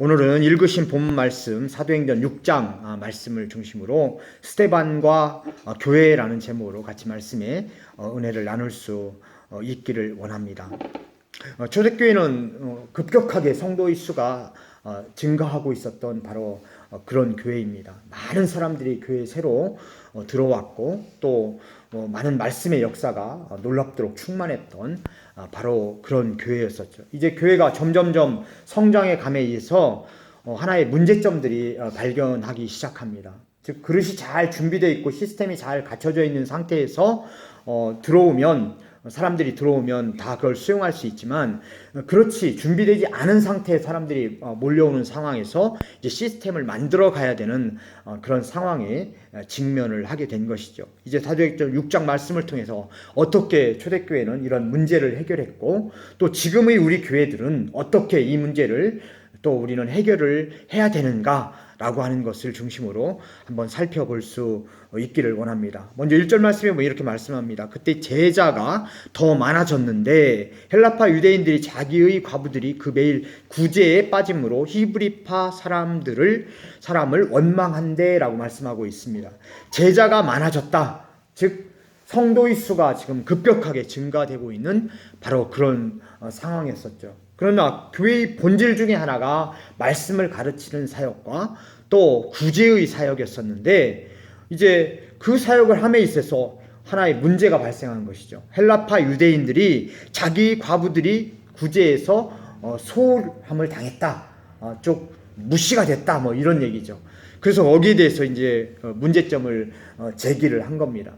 오늘은 읽으신 본문 말씀 사도행전 6장 말씀을 중심으로 스데반과 교회라는 제목으로 같이 말씀에 은혜를 나눌 수 있기를 원합니다. 초대교회는 급격하게 성도의 수가 증가하고 있었던 바로 그런 교회입니다. 많은 사람들이 교회에 새로 들어왔고 또 많은 말씀의 역사가 놀랍도록 충만했던 바로 그런 교회였었죠. 이제 교회가 점점점 성장의 감에 의해서 하나의 문제점들이 발견하기 시작합니다. 즉 그릇이 잘 준비되어 있고 시스템이 잘 갖춰져 있는 상태에서 사람들이 들어오면 다 그걸 수용할 수 있지만, 그렇지 준비되지 않은 상태의 사람들이 몰려오는 상황에서 이제 시스템을 만들어 가야 되는 그런 상황에 직면을 하게 된 것이죠. 이제 사도행전 6장 말씀을 통해서 어떻게 초대교회는 이런 문제를 해결했고, 또 지금의 우리 교회들은 어떻게 이 문제를 또 우리는 해결을 해야 되는가 라고 하는 것을 중심으로 한번 살펴볼 수 있기를 원합니다. 먼저 1절 말씀에 이렇게 말씀합니다. 그때 제자가 더 많아졌는데 헬라파 유대인들이 자기의 과부들이 그 매일 구제에 빠짐으로 히브리파 사람을 원망한대 라고 말씀하고 있습니다. 제자가 많아졌다. 즉 성도의 수가 지금 급격하게 증가되고 있는 바로 그런 상황이었었죠. 그러나 교회의 본질 중에 하나가 말씀을 가르치는 사역과 또 구제의 사역이었었는데, 이제 그 사역을 함에 있어서 하나의 문제가 발생한 것이죠. 헬라파 유대인들이 자기 과부들이 구제에서 소홀함을 당했다, 좀 무시가 됐다, 이런 얘기죠. 그래서 거기에 대해서 이제 문제점을 제기를 한 겁니다.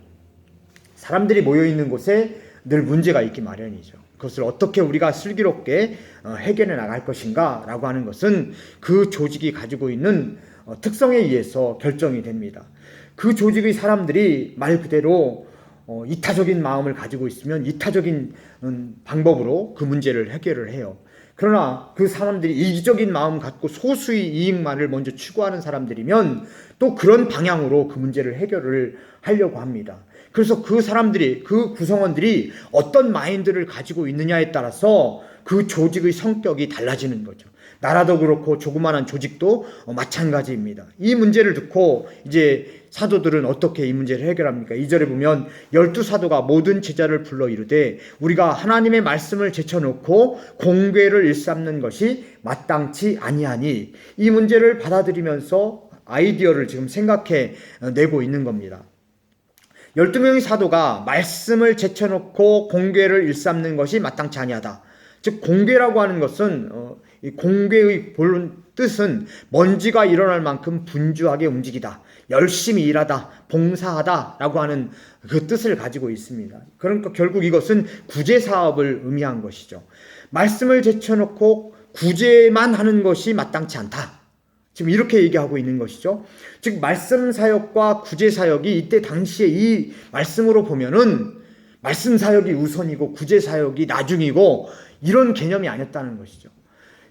사람들이 모여 있는 곳에 늘 문제가 있기 마련이죠. 그것을 어떻게 우리가 슬기롭게 해결해 나갈 것인가 라고 하는 것은 그 조직이 가지고 있는 특성에 의해서 결정이 됩니다. 그 조직의 사람들이 말 그대로 이타적인 마음을 가지고 있으면 이타적인 방법으로 그 문제를 해결을 해요. 그러나 그 사람들이 이기적인 마음 갖고 소수의 이익만을 먼저 추구하는 사람들이면 또 그런 방향으로 그 문제를 해결을 하려고 합니다. 그래서 그 사람들이, 그 구성원들이 어떤 마인드를 가지고 있느냐에 따라서 그 조직의 성격이 달라지는 거죠. 나라도 그렇고 조그마한 조직도 마찬가지입니다. 이 문제를 듣고 이제 사도들은 어떻게 이 문제를 해결합니까? 2절에 보면 12사도가 모든 제자를 불러 이르되 우리가 하나님의 말씀을 제쳐놓고 공궤를 일삼는 것이 마땅치 아니하니, 이 문제를 받아들이면서 아이디어를 지금 생각해 내고 있는 겁니다. 12명의 사도가 말씀을 제쳐놓고 공궤를 일삼는 것이 마땅치 아니하다. 즉 공궤라고 하는 것은 이 공궤의 본 뜻은 먼지가 일어날 만큼 분주하게 움직이다, 열심히 일하다, 봉사하다 라고 하는 그 뜻을 가지고 있습니다. 그러니까 결국 이것은 구제사업을 의미한 것이죠. 말씀을 제쳐놓고 구제만 하는 것이 마땅치 않다, 지금 이렇게 얘기하고 있는 것이죠. 즉 말씀 사역과 구제 사역이 이때 당시에 이 말씀으로 보면은 말씀 사역이 우선이고 구제 사역이 나중이고 이런 개념이 아니었다는 것이죠.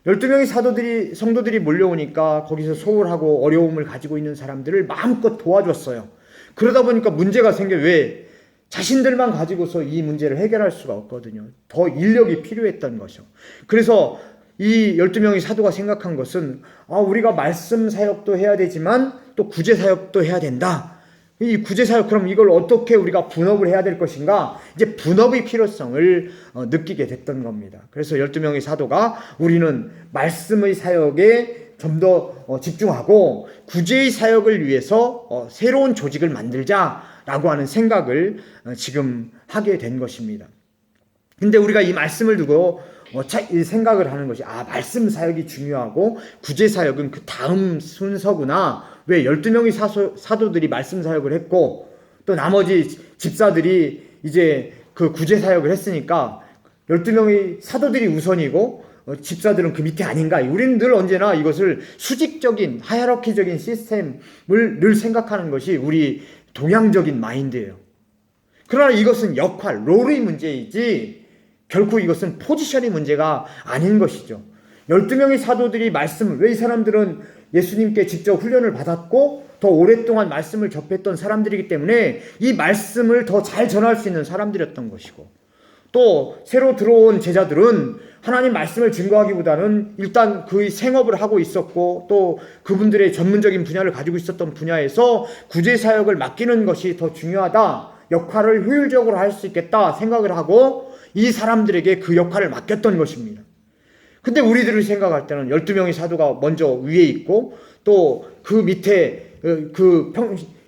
12명의 성도들이 몰려오니까 거기서 소홀하고 어려움을 가지고 있는 사람들을 마음껏 도와줬어요. 그러다 보니까 문제가 생겨. 왜? 자신들만 가지고서 이 문제를 해결할 수가 없거든요. 더 인력이 필요했던 것이죠. 그래서 이 12명의 사도가 생각한 것은 우리가 말씀 사역도 해야 되지만 또 구제 사역도 해야 된다. 이 구제 사역, 그럼 이걸 어떻게 우리가 분업을 해야 될 것인가? 이제 분업의 필요성을 느끼게 됐던 겁니다. 그래서 12명의 사도가 우리는 말씀의 사역에 좀 더 집중하고 구제의 사역을 위해서 새로운 조직을 만들자라고 하는 생각을 지금 하게 된 것입니다. 근데 우리가 이 말씀을 두고 생각을 하는 것이, 말씀 사역이 중요하고 구제 사역은 그 다음 순서구나. 왜 12명의 사도들이 말씀 사역을 했고 또 나머지 집사들이 이제 그 구제 사역을 했으니까 12명의 사도들이 우선이고 집사들은 그 밑에 아닌가. 우리는 늘 언제나 이것을 수직적인 하이라키적인 시스템을 늘 생각하는 것이 우리 동양적인 마인드예요. 그러나 이것은 역할, 롤의 문제이지 결코 이것은 포지션의 문제가 아닌 것이죠. 12명의 사도들이 말씀을, 왜 이 사람들은 예수님께 직접 훈련을 받았고 더 오랫동안 말씀을 접했던 사람들이기 때문에 이 말씀을 더 잘 전할 수 있는 사람들이었던 것이고, 또 새로 들어온 제자들은 하나님 말씀을 증거하기보다는 일단 그 생업을 하고 있었고 또 그분들의 전문적인 분야를 가지고 있었던 분야에서 구제 사역을 맡기는 것이 더 중요하다, 역할을 효율적으로 할 수 있겠다 생각을 하고 이 사람들에게 그 역할을 맡겼던 것입니다. 근데 우리들이 생각할 때는 12명의 사도가 먼저 위에 있고 또 그 밑에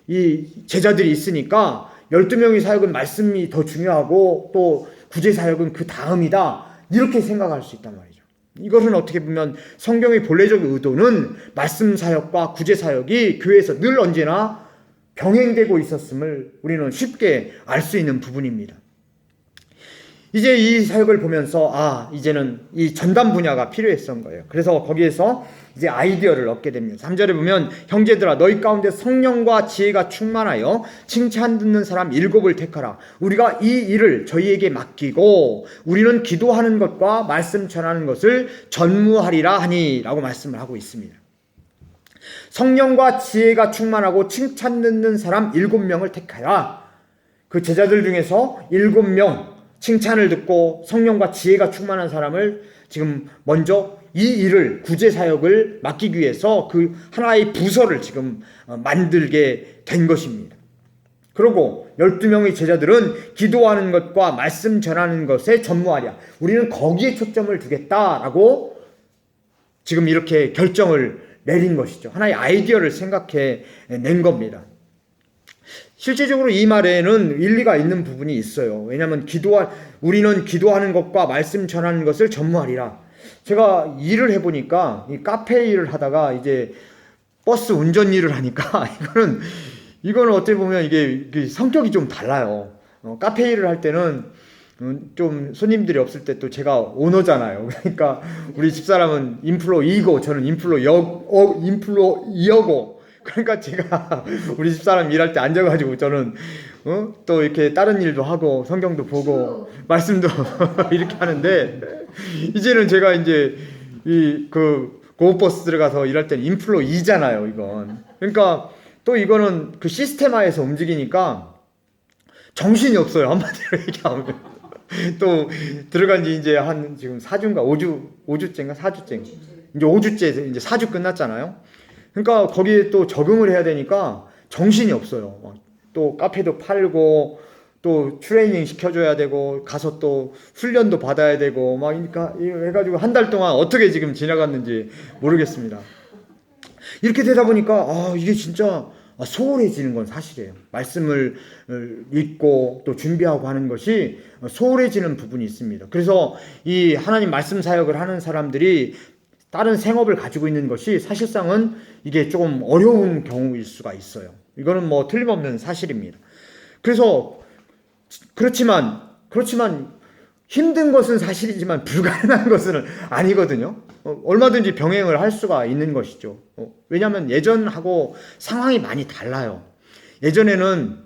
이 제자들이 있으니까 12명의 사역은 말씀이 더 중요하고 또 구제 사역은 그 다음이다, 이렇게 생각할 수 있단 말이죠. 이것은 어떻게 보면 성경의 본래적 의도는 말씀 사역과 구제 사역이 교회에서 늘 언제나 병행되고 있었음을 우리는 쉽게 알 수 있는 부분입니다. 이제 이 사역을 보면서 이제는 이 전담 분야가 필요했던 거예요. 그래서 거기에서 이제 아이디어를 얻게 됩니다. 3절에 보면 형제들아 너희 가운데 성령과 지혜가 충만하여 칭찬 듣는 사람 7을 택하라. 우리가 이 일을 저희에게 맡기고 우리는 기도하는 것과 말씀 전하는 것을 전무하리라 하니 라고 말씀을 하고 있습니다. 성령과 지혜가 충만하고 칭찬 듣는 사람 7명을 택하라. 그 제자들 중에서 7명 칭찬을 듣고 성령과 지혜가 충만한 사람을 지금 먼저 이 일을, 구제 사역을 맡기기 위해서 그 하나의 부서를 지금 만들게 된 것입니다. 그리고 12명의 제자들은 기도하는 것과 말씀 전하는 것에 전무하랴. 우리는 거기에 초점을 두겠다라고 지금 이렇게 결정을 내린 것이죠. 하나의 아이디어를 생각해 낸 겁니다. 실제적으로 이 말에는 일리가 있는 부분이 있어요. 왜냐하면 우리는 기도하는 것과 말씀 전하는 것을 전무하리라. 제가 일을 해보니까 이 카페 일을 하다가 이제 버스 운전 일을 하니까 이거는 어떻게 보면 이게 성격이 좀 달라요. 카페 일을 할 때는 좀 손님들이 없을 때 또 제가 오너잖아요. 그러니까 우리 집사람은 인플로이고 저는 인플로이어고, 그러니까 제가 우리 집사람 일할 때 앉아가지고 저는 또 이렇게 다른 일도 하고 성경도 보고 말씀도 이렇게 하는데, 이제는 제가 이제 고버스 들어가서 일할 때는 인플로이잖아요, 이건. 그러니까 또 이거는 그 시스템화에서 움직이니까 정신이 없어요, 한마디로 얘기하면. 또 들어간 지 이제 한 지금 4주인가 5주째인가 4주째, 이제 5주째, 이제 4주 끝났잖아요. 그러니까 거기에 또 적응을 해야 되니까 정신이 없어요. 또 카페도 팔고 또 트레이닝 시켜줘야 되고 가서 또 훈련도 받아야 되고 막 그러니까 해가지고 한 달 동안 어떻게 지금 지나갔는지 모르겠습니다. 이렇게 되다 보니까 이게 진짜 소홀해지는 건 사실이에요. 말씀을 읽고 또 준비하고 하는 것이 소홀해지는 부분이 있습니다. 그래서 이 하나님 말씀 사역을 하는 사람들이 다른 생업을 가지고 있는 것이 사실상은 이게 조금 어려운 경우일 수가 있어요. 이거는 뭐 틀림없는 사실입니다. 그래서 그렇지만 힘든 것은 사실이지만 불가능한 것은 아니거든요. 얼마든지 병행을 할 수가 있는 것이죠. 왜냐하면 예전하고 상황이 많이 달라요. 예전에는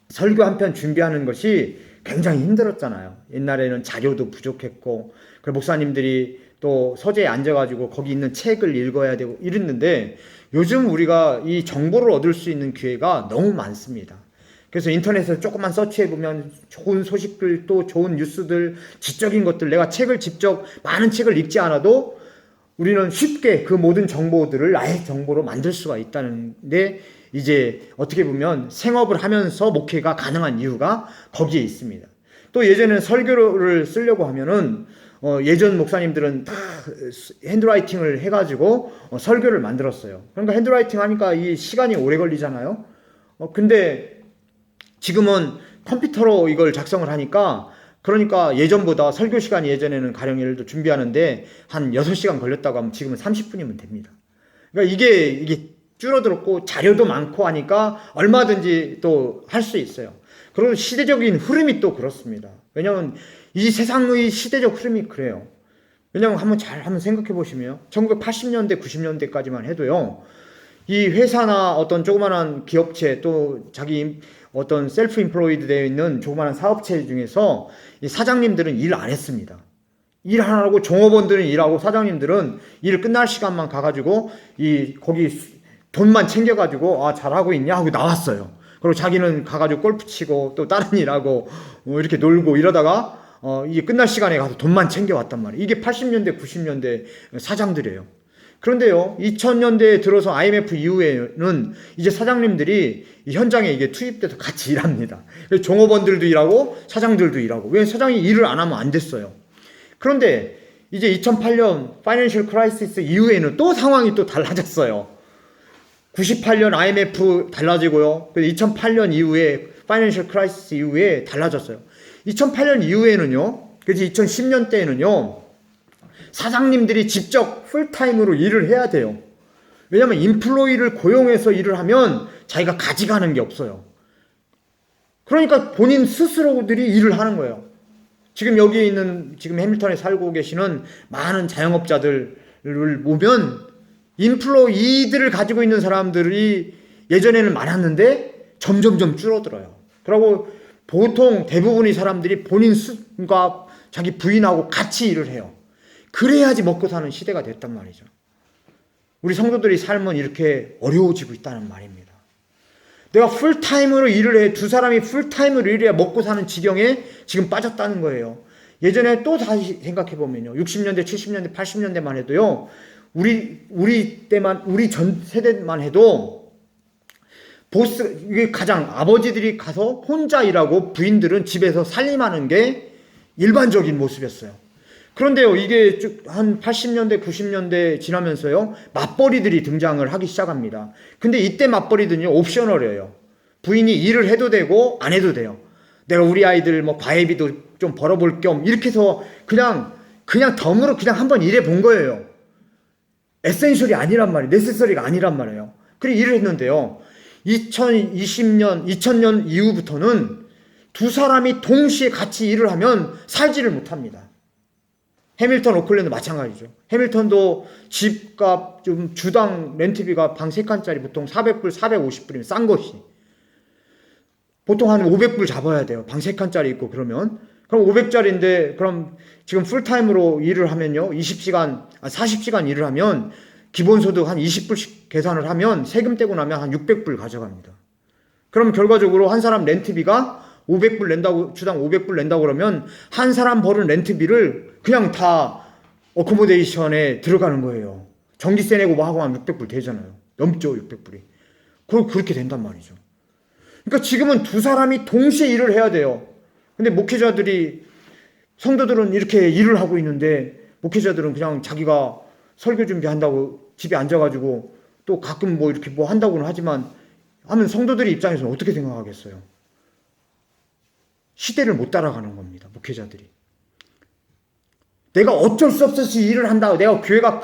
설교 한 편 준비하는 것이 굉장히 힘들었잖아요. 옛날에는 자료도 부족했고, 그 목사님들이 또 서재에 앉아가지고 거기 있는 책을 읽어야 되고 이랬는데, 요즘 우리가 이 정보를 얻을 수 있는 기회가 너무 많습니다. 그래서 인터넷에서 조금만 서치해보면 좋은 소식들, 또 좋은 뉴스들, 지적인 것들, 내가 많은 책을 읽지 않아도 우리는 쉽게 그 모든 정보들을 나의 정보로 만들 수가 있다는데, 이제 어떻게 보면 생업을 하면서 목회가 가능한 이유가 거기에 있습니다. 또 예전에는 설교를 쓰려고 하면은 예전 목사님들은 다 핸드라이팅을 해가지고 설교를 만들었어요. 그러니까 핸드라이팅 하니까 이 시간이 오래 걸리잖아요. 근데 지금은 컴퓨터로 이걸 작성을 하니까, 그러니까 예전보다 설교 시간이 예전에는 가령 예를 들어 준비하는데 한 6시간 걸렸다고 하면 지금은 30분이면 됩니다. 그러니까 이게 줄어들었고 자료도 많고 하니까 얼마든지 또 할 수 있어요. 그리고 시대적인 흐름이 또 그렇습니다. 왜냐하면 이 세상의 시대적 흐름이 그래요. 왜냐하면 한번 생각해 보시면 1980년대 90년대까지만 해도요, 이 회사나 어떤 조그만한 기업체, 또 자기 어떤 셀프 인플로이드 되어 있는 조그만한 사업체 중에서 이 사장님들은 일 안 했습니다. 일 안 하고 종업원들은 일하고 사장님들은 일 끝날 시간만 가가지고 거기 돈만 챙겨가지고 잘하고 있냐 하고 나왔어요. 그리고 자기는 가가지고 골프 치고 또 다른 일하고 이렇게 놀고 이러다가 이게 끝날 시간에 가서 돈만 챙겨왔단 말이에요. 이게 80년대, 90년대 사장들이에요. 그런데요, 2000년대에 들어서 IMF 이후에는 이제 사장님들이 현장에 이게 투입돼서 같이 일합니다. 종업원들도 일하고 사장들도 일하고. 왜 사장이 일을 안 하면 안 됐어요. 그런데 이제 2008년 파이낸셜 크라이시스 이후에는 또 상황이 또 달라졌어요. 98년 IMF 달라지고요. 2008년 이후에 파이낸셜 크라이시스 이후에 달라졌어요. 2008년 이후에는요. 그래서 2010년 대에는요. 사장님들이 직접 풀타임으로 일을 해야 돼요. 왜냐하면 인플로이를 고용해서 일을 하면 자기가 가져가는 게 없어요. 그러니까 본인 스스로들이 일을 하는 거예요. 지금 여기 있는 지금 해밀턴에 살고 계시는 많은 자영업자들을 보면 인플로이들을 가지고 있는 사람들이 예전에는 많았는데 점점점 줄어들어요. 그리고 보통 대부분의 사람들이 본인과 자기 부인하고 같이 일을 해요. 그래야지 먹고 사는 시대가 됐단 말이죠. 우리 성도들의 삶은 이렇게 어려워지고 있다는 말입니다. 내가 풀타임으로 일을 해, 두 사람이 풀타임으로 일해야 먹고 사는 지경에 지금 빠졌다는 거예요. 예전에 또 다시 생각해보면요. 60년대, 70년대, 80년대만 해도요. 우리 때만, 우리 전 세대만 해도 보스, 이게 가장 아버지들이 가서 혼자 일하고 부인들은 집에서 살림하는 게 일반적인 모습이었어요. 그런데요, 이게 쭉 한 80년대, 90년대 지나면서요, 맞벌이들이 등장을 하기 시작합니다. 근데 이때 맞벌이들은요, 옵셔널이에요. 부인이 일을 해도 되고, 안 해도 돼요. 내가 우리 아이들 뭐 과외비도 좀 벌어볼 겸, 이렇게 해서 그냥 덤으로 그냥 한번 일해 본 거예요. 에센셜이 아니란 말이에요. 네세서리가 아니란 말이에요. 그래, 일을 했는데요. 2000년 이후부터는 두 사람이 동시에 같이 일을 하면 살지를 못합니다. 해밀턴, 오클랜드 마찬가지죠. 해밀턴도 집값, 좀 주당 렌트비가 방 3칸짜리 보통 400불, 450불이면 싼 것이. 보통 한 500불 잡아야 돼요. 방 3칸짜리 있고 그러면. 그럼 500짜리인데, 그럼 지금 풀타임으로 일을 하면요. 40시간 일을 하면 기본소득 한 20불씩 계산을 하면 세금 떼고 나면 한 600불 가져갑니다. 그럼 결과적으로 한 사람 렌트비가 500불 낸다고, 주당 500불 낸다고 그러면 한 사람 버는 렌트비를 그냥 다 어코모데이션에 들어가는 거예요. 전기세 내고 뭐 하고 하면 600불 되잖아요. 넘죠, 600불이. 그렇게 된단 말이죠. 그러니까 지금은 두 사람이 동시에 일을 해야 돼요. 근데 목회자들이, 성도들은 이렇게 일을 하고 있는데 목회자들은 그냥 자기가 설교 준비한다고 집에 앉아가지고 또 가끔 뭐 이렇게 뭐 한다고는 하지만 하면 성도들의 입장에서는 어떻게 생각하겠어요? 시대를 못 따라가는 겁니다. 목회자들이. 내가 어쩔 수 없어서 일을 한다. 내가 교회가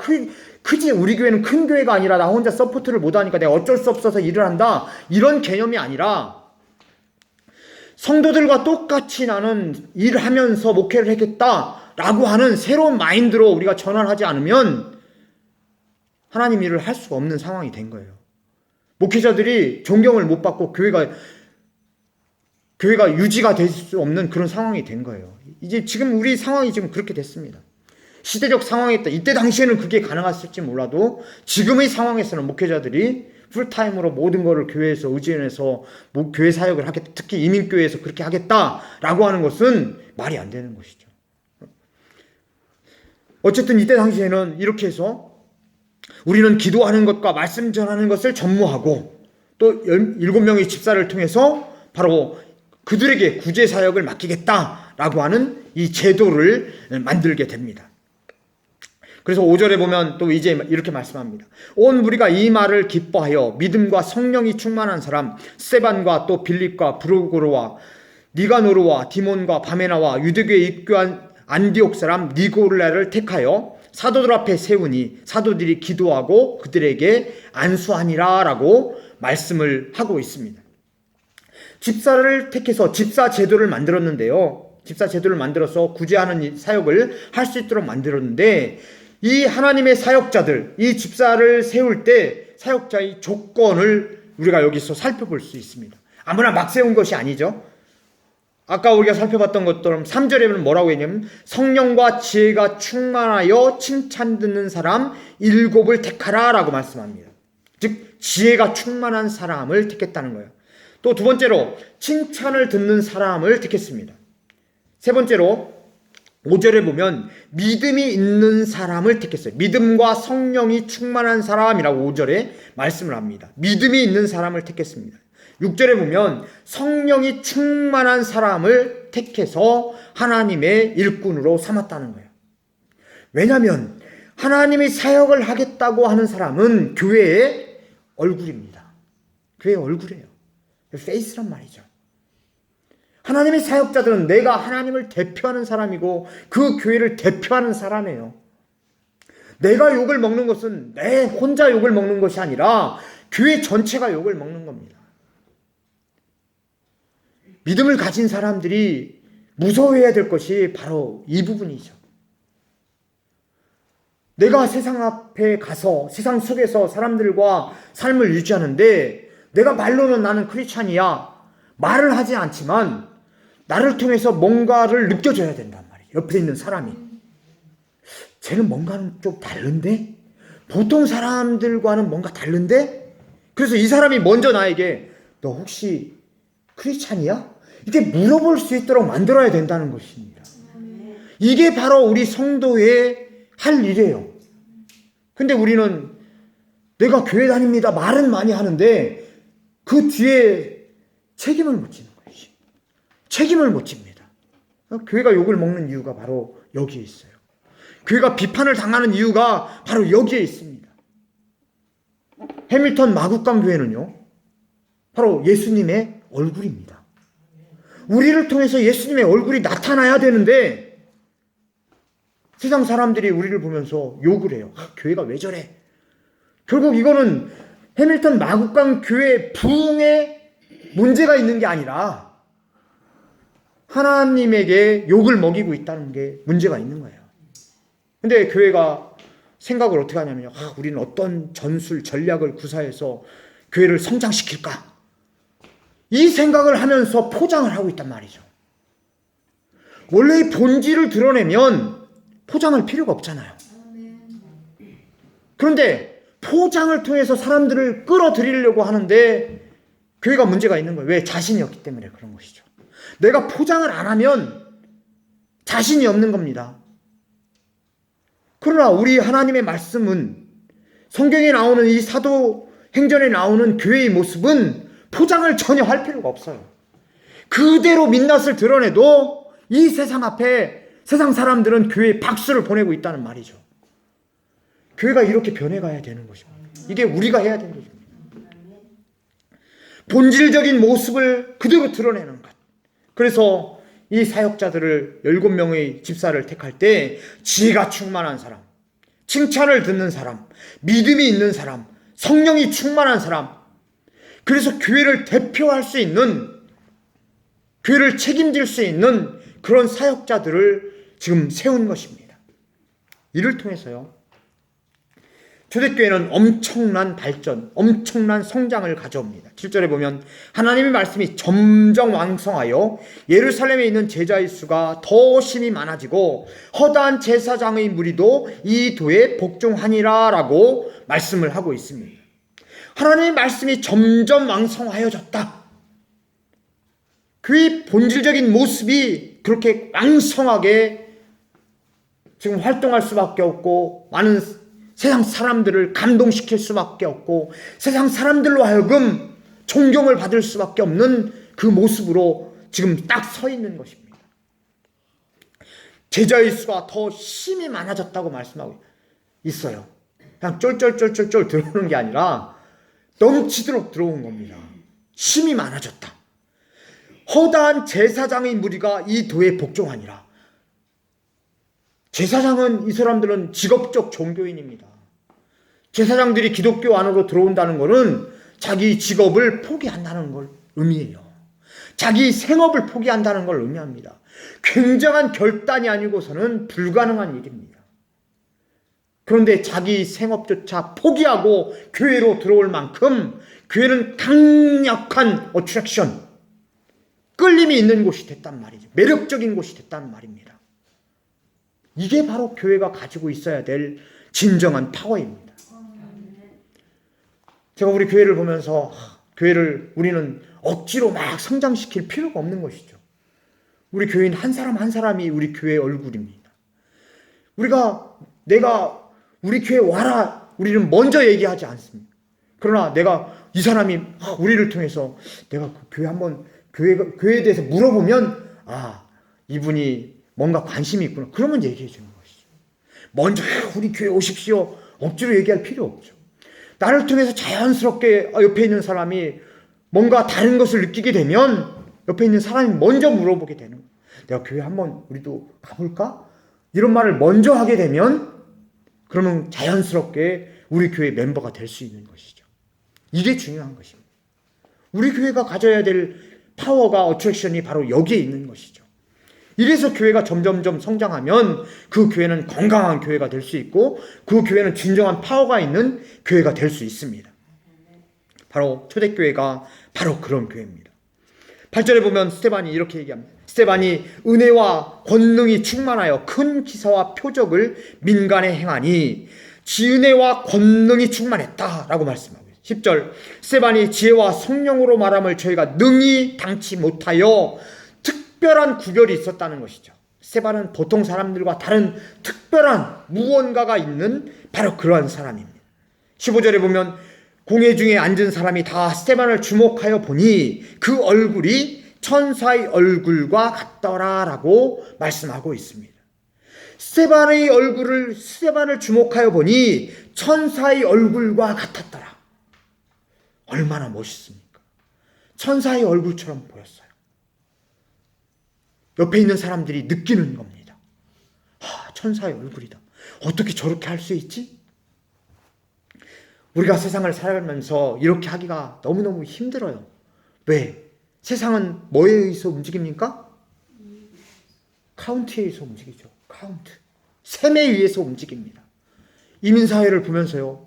크지. 우리 교회는 큰 교회가 아니라 나 혼자 서포트를 못하니까 내가 어쩔 수 없어서 일을 한다. 이런 개념이 아니라 성도들과 똑같이 나는 일하면서 목회를 하겠다라고 하는 새로운 마인드로 우리가 전환하지 않으면 하나님 일을 할 수가 없는 상황이 된 거예요. 목회자들이 존경을 못 받고 교회가 유지가 될 수 없는 그런 상황이 된 거예요. 이제 지금 우리 상황이 지금 그렇게 됐습니다. 시대적 상황에 있다. 이때 당시에는 그게 가능했을지 몰라도 지금의 상황에서는 목회자들이 풀타임으로 모든 것을 교회에서 의지해서 교회 사역을 하겠다. 특히 이민교회에서 그렇게 하겠다라고 하는 것은 말이 안 되는 것이죠. 어쨌든 이때 당시에는 이렇게 해서 우리는 기도하는 것과 말씀 전하는 것을 전무하고 또 7명의 집사를 통해서 바로 그들에게 구제 사역을 맡기겠다라고 하는 이 제도를 만들게 됩니다. 그래서 5절에 보면 또 이제 이렇게 말씀합니다. 온 무리가 이 말을 기뻐하여 믿음과 성령이 충만한 사람 스데반과 또 빌립과 브루고로와 니가노르와 디몬과 바메나와 유대교에 입교한 안디옥 사람 니고르라를 택하여 사도들 앞에 세우니 사도들이 기도하고 그들에게 안수하니라 라고 말씀을 하고 있습니다. 집사를 택해서 집사 제도를 만들었는데요. 집사 제도를 만들어서 구제하는 사역을 할 수 있도록 만들었는데 이 하나님의 사역자들, 이 집사를 세울 때 사역자의 조건을 우리가 여기서 살펴볼 수 있습니다. 아무나 막 세운 것이 아니죠. 아까 우리가 살펴봤던 것처럼 3절에는 뭐라고 했냐면 성령과 지혜가 충만하여 칭찬 듣는 사람 7을 택하라 라고 말씀합니다. 즉 지혜가 충만한 사람을 택했다는 거예요. 또 두 번째로 칭찬을 듣는 사람을 택했습니다. 세 번째로 5절에 보면 믿음이 있는 사람을 택했어요. 믿음과 성령이 충만한 사람이라고 5절에 말씀을 합니다. 믿음이 있는 사람을 택했습니다. 6절에 보면 성령이 충만한 사람을 택해서 하나님의 일꾼으로 삼았다는 거예요. 왜냐하면 하나님이 사역을 하겠다고 하는 사람은 교회의 얼굴입니다. 교회의 얼굴이에요. 페이스란 말이죠. 하나님의 사역자들은 내가 하나님을 대표하는 사람이고 그 교회를 대표하는 사람이에요. 내가 욕을 먹는 것은 내 혼자 욕을 먹는 것이 아니라 교회 전체가 욕을 먹는 겁니다. 믿음을 가진 사람들이 무서워해야 될 것이 바로 이 부분이죠. 내가 세상 앞에 가서 세상 속에서 사람들과 삶을 유지하는데 내가 말로는 나는 크리스찬이야 말을 하지 않지만 나를 통해서 뭔가를 느껴줘야 된단 말이에요. 옆에 있는 사람이. 쟤는 뭔가는 좀 다른데? 보통 사람들과는 뭔가 다른데? 그래서 이 사람이 먼저 나에게 너 혹시 크리스찬이야? 이렇게 물어볼 수 있도록 만들어야 된다는 것입니다. 이게 바로 우리 성도의 할 일이에요. 근데 우리는 내가 교회 다닙니다 말은 많이 하는데 그 뒤에 책임을 못 지는 것이. 책임을 못 집니다. 교회가 욕을 먹는 이유가 바로 여기에 있어요. 교회가 비판을 당하는 이유가 바로 여기에 있습니다. 해밀턴 마국강 교회는요, 바로 예수님의 얼굴입니다. 우리를 통해서 예수님의 얼굴이 나타나야 되는데 세상 사람들이 우리를 보면서 욕을 해요. 교회가 왜 저래? 결국 이거는 해밀턴 마국강 교회 부흥에 문제가 있는 게 아니라 하나님에게 욕을 먹이고 있다는 게 문제가 있는 거예요. 근데 교회가 생각을 어떻게 하냐면요. 우리는 어떤 전술, 전략을 구사해서 교회를 성장시킬까? 이 생각을 하면서 포장을 하고 있단 말이죠. 원래 이 본질을 드러내면 포장할 필요가 없잖아요. 그런데 포장을 통해서 사람들을 끌어들이려고 하는데 교회가 문제가 있는 거예요. 왜? 자신이 없기 때문에 그런 것이죠. 내가 포장을 안 하면 자신이 없는 겁니다. 그러나 우리 하나님의 말씀은 성경에 나오는 이 사도행전에 나오는 교회의 모습은 포장을 전혀 할 필요가 없어요. 그대로 민낯을 드러내도 이 세상 앞에 세상 사람들은 교회에 박수를 보내고 있다는 말이죠. 교회가 이렇게 변해가야 되는 것입니다. 이게 우리가 해야 되는 것입니다. 본질적인 모습을 그대로 드러내는 것. 그래서 이 사역자들을 7명의 집사를 택할 때 지혜가 충만한 사람, 칭찬을 듣는 사람, 믿음이 있는 사람, 성령이 충만한 사람, 그래서 교회를 대표할 수 있는, 교회를 책임질 수 있는 그런 사역자들을 지금 세운 것입니다. 이를 통해서요, 초대교회는 엄청난 발전, 엄청난 성장을 가져옵니다. 7절에 보면 하나님의 말씀이 점점 왕성하여 예루살렘에 있는 제자의 수가 더 심히 많아지고 허다한 제사장의 무리도 이 도에 복종하니라 라고 말씀을 하고 있습니다. 하나님의 말씀이 점점 왕성하여졌다. 그의 본질적인 모습이 그렇게 왕성하게 지금 활동할 수밖에 없고 많은 세상 사람들을 감동시킬 수밖에 없고 세상 사람들로 하여금 존경을 받을 수밖에 없는 그 모습으로 지금 딱 서 있는 것입니다. 제자의 수가 더 심히 많아졌다고 말씀하고 있어요. 그냥 쫄쫄쫄쫄쫄 들어오는 게 아니라 넘치도록 들어온 겁니다. 심히 많아졌다. 허다한 제사장의 무리가 이 도에 복종하니라. 제사장은, 이 사람들은 직업적 종교인입니다. 제사장들이 기독교 안으로 들어온다는 것은 자기 직업을 포기한다는 걸 의미해요. 자기 생업을 포기한다는 걸 의미합니다. 굉장한 결단이 아니고서는 불가능한 일입니다. 그런데 자기 생업조차 포기하고 교회로 들어올 만큼 교회는 강력한 어트랙션, 끌림이 있는 곳이 됐단 말이죠. 매력적인 곳이 됐단 말입니다. 이게 바로 교회가 가지고 있어야 될 진정한 파워입니다. 제가 우리 교회를 보면서 교회를 우리는 억지로 막 성장시킬 필요가 없는 것이죠. 우리 교인 한 사람 한 사람이 우리 교회의 얼굴입니다. 내가 우리 교회 와라, 우리는 먼저 얘기하지 않습니다. 그러나 내가 이 사람이 우리를 통해서 내가 그 교회 한번 교회에 대해서 물어보면 이분이 뭔가 관심이 있구나. 그러면 얘기해 주는 것이죠. 먼저 우리 교회 오십시오. 억지로 얘기할 필요 없죠. 나를 통해서 자연스럽게 옆에 있는 사람이 뭔가 다른 것을 느끼게 되면 옆에 있는 사람이 먼저 물어보게 되는 거예요. 내가 교회 한번 우리도 가볼까? 이런 말을 먼저 하게 되면 그러면 자연스럽게 우리 교회 멤버가 될 수 있는 것이죠. 이게 중요한 것입니다. 우리 교회가 가져야 될 파워가 어트랙션이 바로 여기에 있는 것이죠. 이래서 교회가 점점점 성장하면 그 교회는 건강한 교회가 될 수 있고 그 교회는 진정한 파워가 있는 교회가 될 수 있습니다. 바로 초대교회가 바로 그런 교회입니다. 8절에 보면 스데반이 이렇게 얘기합니다. 스데반이 은혜와 권능이 충만하여 큰 기사와 표적을 민간에 행하니 지은혜와 권능이 충만했다라고 말씀하고 있습니다. 10절 스데반이 지혜와 성령으로 말함을 저희가 능히 당치 못하여 특별한 구별이 있었다는 것이죠. 스데반은 보통 사람들과 다른 특별한 무언가가 있는 바로 그러한 사람입니다. 15절에 보면 공회 중에 앉은 사람이 다 스데반을 주목하여 보니 그 얼굴이 천사의 얼굴과 같더라라고 말씀하고 있습니다. 스데반을 주목하여 보니 천사의 얼굴과 같았더라. 얼마나 멋있습니까? 천사의 얼굴처럼 보였어요. 옆에 있는 사람들이 느끼는 겁니다. 천사의 얼굴이다. 어떻게 저렇게 할 수 있지? 우리가 세상을 살면서 이렇게 하기가 너무너무 힘들어요. 왜? 세상은 뭐에 의해서 움직입니까? 카운트에 의해서 움직이죠. 카운트. 셈에 의해서 움직입니다. 이민사회를 보면서요.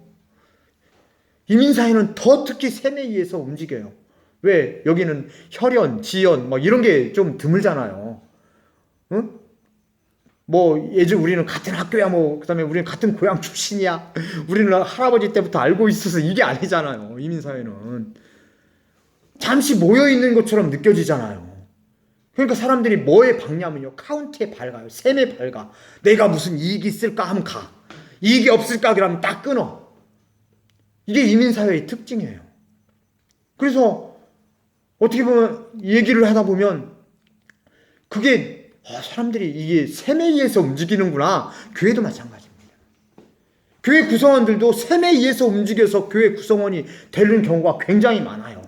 이민사회는 더 특히 셈에 의해서 움직여요. 왜? 여기는 혈연, 지연 이런 게 좀 드물잖아요. 응? 예전 우리는 같은 학교야, 그다음에 우리는 같은 고향 출신이야. 우리는 할아버지 때부터 알고 있어서 이게 아니잖아요. 이민사회는. 잠시 모여있는 것처럼 느껴지잖아요. 그러니까 사람들이 뭐에 박냐면요. 카운트에 밝아요. 셈에 밝아. 내가 무슨 이익이 있을까 하면 가. 이익이 없을까 그러면 딱 끊어. 이게 이민사회의 특징이에요. 그래서 어떻게 보면 얘기를 하다 보면 그게 사람들이 이게 셈에 의해서 움직이는구나. 교회도 마찬가지입니다. 교회 구성원들도 셈에 의해서 움직여서 교회 구성원이 되는 경우가 굉장히 많아요.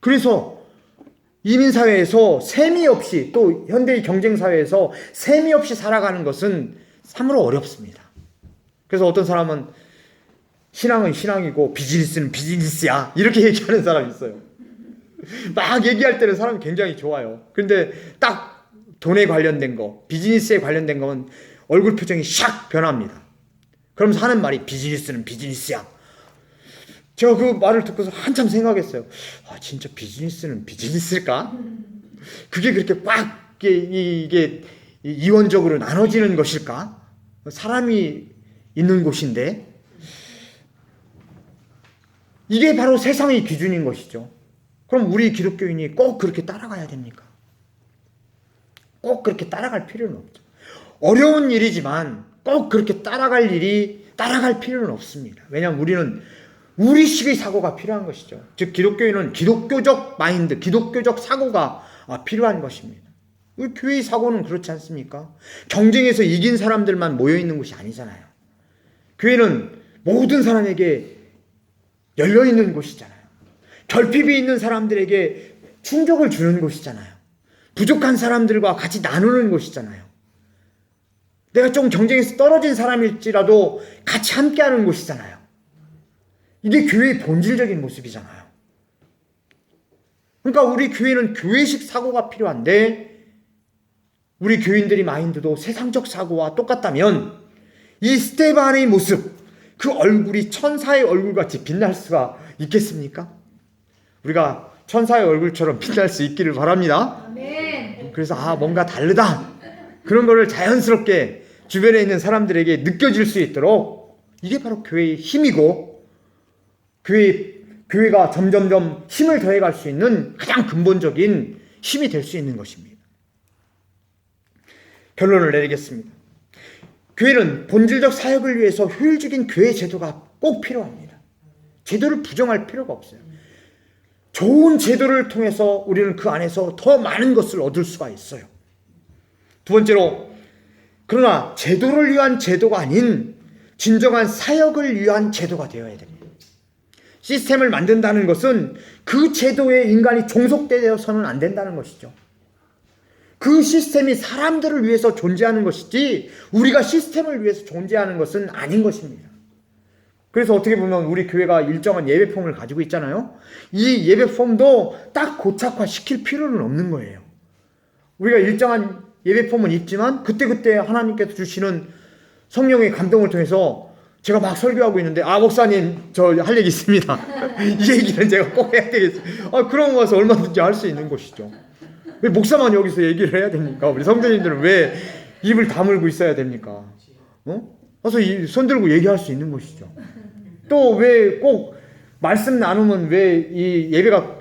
그래서 이민사회에서 셈이 없이 또 현대의 경쟁사회에서 셈이 없이 살아가는 것은 참으로 어렵습니다. 그래서 어떤 사람은 신앙은 신앙이고 비즈니스는 비즈니스야 이렇게 얘기하는 사람이 있어요. 막 얘기할 때는 사람이 굉장히 좋아요. 근데 딱 돈에 관련된 거, 비즈니스에 관련된 거는 얼굴 표정이 샥 변합니다. 그러면서 하는 말이 비즈니스는 비즈니스야. 제가 그 말을 듣고서 한참 생각했어요. 진짜 비즈니스는 비즈니스일까? 그게 그렇게 꽉 이게 이원적으로 나눠지는 것일까? 사람이 있는 곳인데 이게 바로 세상의 기준인 것이죠. 그럼 우리 기독교인이 꼭 그렇게 따라가야 됩니까? 꼭 그렇게 따라갈 필요는 없죠. 어려운 일이지만 꼭 그렇게 따라갈 필요는 없습니다. 왜냐하면 우리는 우리식의 사고가 필요한 것이죠. 즉 기독교인은 기독교적 마인드, 기독교적 사고가 필요한 것입니다. 우리 교회의 사고는 그렇지 않습니까? 경쟁에서 이긴 사람들만 모여있는 곳이 아니잖아요. 교회는 모든 사람에게 열려있는 곳이잖아요. 결핍이 있는 사람들에게 충족을 주는 곳이잖아요. 부족한 사람들과 같이 나누는 곳이잖아요. 내가 좀 경쟁에서 떨어진 사람일지라도 같이 함께하는 곳이잖아요. 이게 교회의 본질적인 모습이잖아요. 그러니까 우리 교회는 교회식 사고가 필요한데 우리 교인들의 마인드도 세상적 사고와 똑같다면 이 스데반의 모습, 그 얼굴이 천사의 얼굴같이 빛날 수가 있겠습니까? 우리가 천사의 얼굴처럼 빛날 수 있기를 바랍니다. 아멘. 그래서 뭔가 다르다. 그런 거를 자연스럽게 주변에 있는 사람들에게 느껴질 수 있도록 이게 바로 교회의 힘이고 교회가 점점점 힘을 더해갈 수 있는 가장 근본적인 힘이 될 수 있는 것입니다. 결론을 내리겠습니다. 교회는 본질적 사역을 위해서 효율적인 교회 제도가 꼭 필요합니다. 제도를 부정할 필요가 없어요. 좋은 제도를 통해서 우리는 그 안에서 더 많은 것을 얻을 수가 있어요. 두 번째로, 그러나 제도를 위한 제도가 아닌 진정한 사역을 위한 제도가 되어야 됩니다. 시스템을 만든다는 것은 그 제도에 인간이 종속되어서는 안 된다는 것이죠. 그 시스템이 사람들을 위해서 존재하는 것이지 우리가 시스템을 위해서 존재하는 것은 아닌 것입니다. 그래서 어떻게 보면 우리 교회가 일정한 예배 폼을 가지고 있잖아요. 이 예배 폼도 딱 고착화시킬 필요는 없는 거예요. 우리가 일정한 예배 폼은 있지만 그때그때 하나님께서 주시는 성령의 감동을 통해서 제가 막 설교하고 있는데 목사님 저 할 얘기 있습니다. 이 얘기는 제가 꼭 해야 되겠어요. 그런 거 와서 얼마든지 할 수 있는 것이죠. 왜 목사만 여기서 얘기를 해야 됩니까? 우리 성도님들은 왜 입을 다물고 있어야 됩니까? 와서 손 들고 얘기할 수 있는 것이죠. 또 왜 꼭 말씀 나누면 왜 이 예배가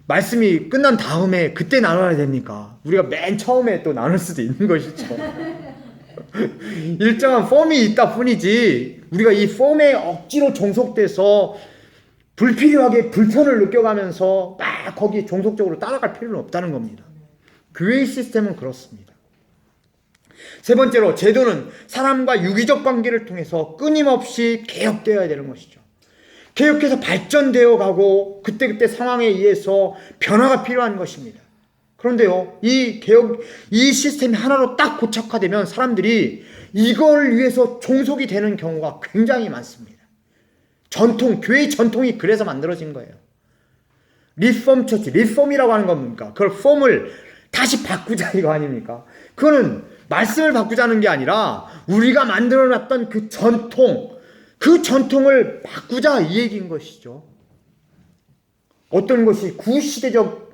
말씀이 끝난 다음에 그때 나눠야 됩니까? 우리가 맨 처음에 또 나눌 수도 있는 것이죠. 일정한 폼이 있다 뿐이지 우리가 이 폼에 억지로 종속돼서 불필요하게 불편을 느껴가면서 막 거기 종속적으로 따라갈 필요는 없다는 겁니다. 교회의 시스템은 그렇습니다. 세 번째로, 제도는 사람과 유기적 관계를 통해서 끊임없이 개혁되어야 되는 것이죠. 개혁해서 발전되어 가고 그때그때 상황에 의해서 변화가 필요한 것입니다. 그런데요, 이 시스템이 하나로 딱 고착화되면 사람들이 이걸 위해서 종속이 되는 경우가 굉장히 많습니다. 교회의 전통이 그래서 만들어진 거예요. 리폼 처치, 리폼이라고 하는 겁니까? 그걸 폼을 다시 바꾸자 이거 아닙니까? 그거는 말씀을 바꾸자는 게 아니라 우리가 만들어놨던 그 전통을 바꾸자 이 얘기인 것이죠. 어떤 것이 구시대적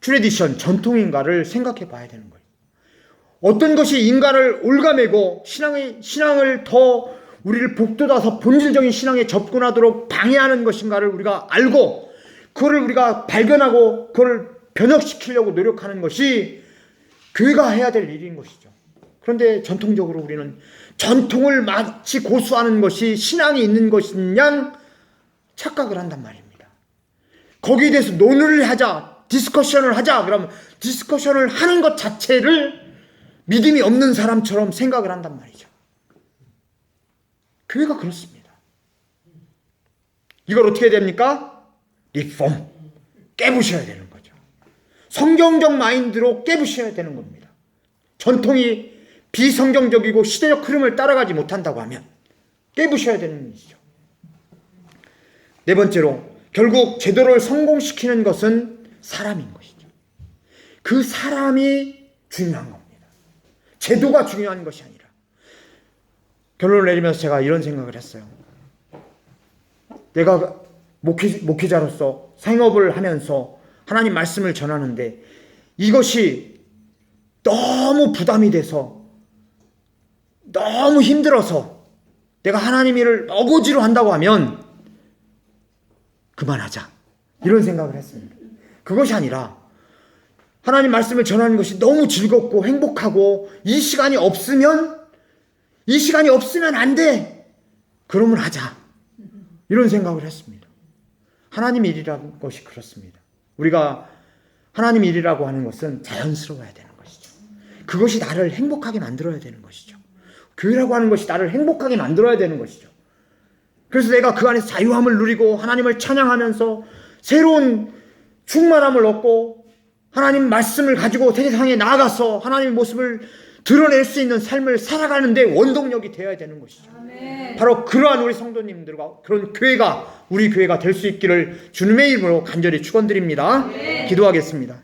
트레디션, 전통인가를 생각해 봐야 되는 거예요. 어떤 것이 인간을 올가매고 신앙을 더 우리를 복돋아서 본질적인 신앙에 접근하도록 방해하는 것인가를 우리가 알고 그거를 우리가 발견하고 그걸 변혁시키려고 노력하는 것이 교회가 해야 될 일인 것이죠. 그런데 전통적으로 우리는 전통을 마치 고수하는 것이 신앙이 있는 것인 양 착각을 한단 말입니다. 거기에 대해서 논의를 하자, 디스커션을 하자 그러면 디스커션을 하는 것 자체를 믿음이 없는 사람처럼 생각을 한단 말이죠. 교회가 그렇습니다. 이걸 어떻게 해야 됩니까? 리폼, 깨부셔야 되는 거죠. 성경적 마인드로 깨부셔야 되는 겁니다. 전통이 비성경적이고 시대적 흐름을 따라가지 못한다고 하면 깨부셔야 되는 일이죠. 네 번째로, 결국 제도를 성공시키는 것은 사람인 것이죠. 그 사람이 중요한 겁니다. 제도가 중요한 것이 아니라. 결론을 내리면서 제가 이런 생각을 했어요. 내가 목회자로서 생업을 하면서 하나님 말씀을 전하는데 이것이 너무 부담이 돼서 너무 힘들어서 내가 하나님 일을 어거지로 한다고 하면 그만하자 이런 생각을 했습니다. 그것이 아니라 하나님 말씀을 전하는 것이 너무 즐겁고 행복하고 이 시간이 없으면 안 돼. 그러면 하자. 이런 생각을 했습니다. 하나님 일이라는 것이 그렇습니다. 우리가 하나님 일이라고 하는 것은 자연스러워야 되는 것이죠. 그것이 나를 행복하게 만들어야 되는 것이죠. 교회라고 하는 것이 나를 행복하게 만들어야 되는 것이죠. 그래서 내가 그 안에서 자유함을 누리고 하나님을 찬양하면서 새로운 충만함을 얻고 하나님 말씀을 가지고 세상에 나아가서 하나님의 모습을 드러낼 수 있는 삶을 살아가는데 원동력이 되어야 되는 것이죠. 아멘. 바로 그러한 우리 성도님들과 그런 교회가 우리 교회가 될 수 있기를 주님의 이름으로 간절히 축원드립니다. 기도하겠습니다.